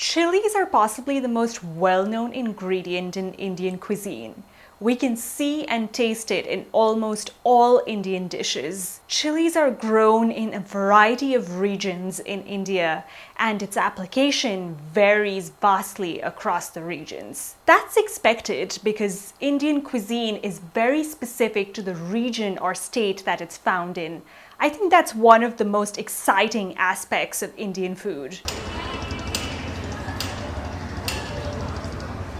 Chilies are possibly the most well-known ingredient in Indian cuisine. We can see and taste it in almost all Indian dishes. Chilies are grown in a variety of regions in India, and its application varies vastly across the regions. That's expected because Indian cuisine is very specific to the region or state that it's found in. I think that's one of the most exciting aspects of Indian food.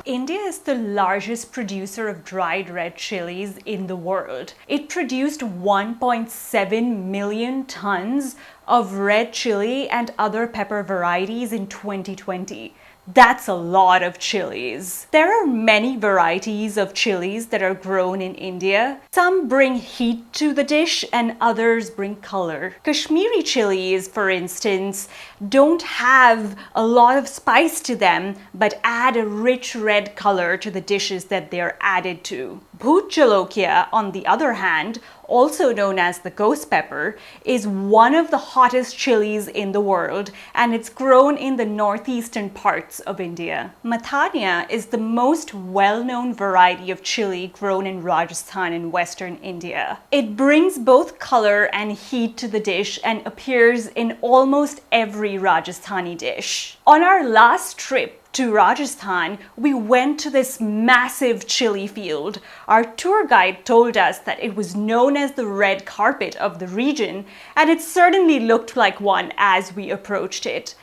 India is the largest producer of dried red chilies in the world. It produced 1.7 million tons of red chili and other pepper varieties in 2020. That's a lot of chilies. There are many varieties of chilies that are grown in India. Some bring heat to the dish and others bring color. Kashmiri chilies, for instance, don't have a lot of spice to them but add a rich red color to the dishes that they're added to. Bhoot jolokia, on the other hand, also known as the ghost pepper, is one of the hottest chilies in the world, and it's grown in the northeastern parts of India. Mathania is the most well-known variety of chili grown in Rajasthan in western India. It brings both color and heat to the dish and appears in almost every Rajasthani dish. On our last trip to Rajasthan, we went to this massive chili field. Our tour guide told us that it was known as the red carpet of the region, and it certainly looked like one as we approached it.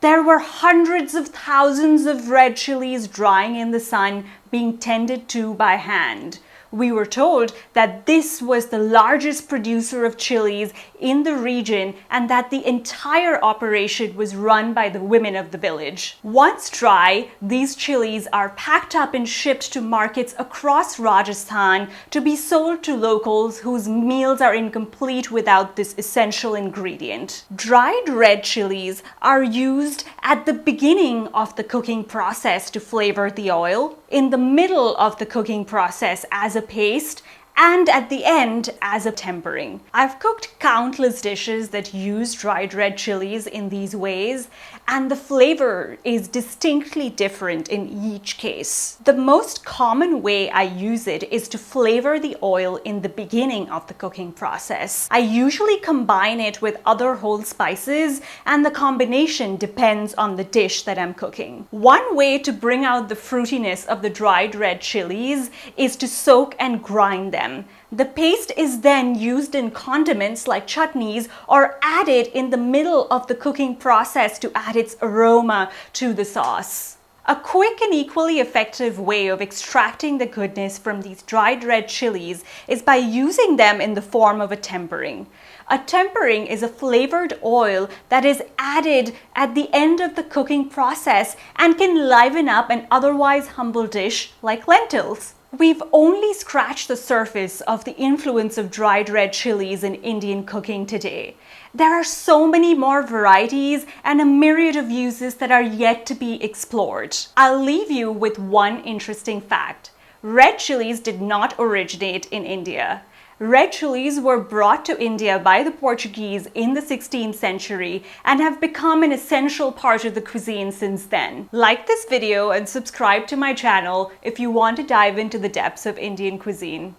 There were hundreds of thousands of red chilies drying in the sun, being tended to by hand. We were told that this was the largest producer of chilies in the region and that the entire operation was run by the women of the village. Once dry, these chilies are packed up and shipped to markets across Rajasthan to be sold to locals whose meals are incomplete without this essential ingredient. Dried red chilies are used at the beginning of the cooking process to flavor the oil, in the middle of the cooking process as a paste, and at the end as a tempering. I've cooked countless dishes that use dried red chilies in these ways, and the flavor is distinctly different in each case. The most common way I use it is to flavor the oil in the beginning of the cooking process. I usually combine it with other whole spices, and the combination depends on the dish that I'm cooking. One way to bring out the fruitiness of the dried red chilies is to soak and grind them. The paste is then used in condiments like chutneys or added in the middle of the cooking process to add its aroma to the sauce. A quick and equally effective way of extracting the goodness from these dried red chilies is by using them in the form of a tempering. A tempering is a flavored oil that is added at the end of the cooking process and can liven up an otherwise humble dish like lentils. We've only scratched the surface of the influence of dried red chilies in Indian cooking today. There are so many more varieties and a myriad of uses that are yet to be explored. I'll leave you with one interesting fact. Red chilies did not originate in India. Red chilies were brought to India by the Portuguese in the 16th century and have become an essential part of the cuisine since then. Like this video and subscribe to my channel if you want to dive into the depths of Indian cuisine.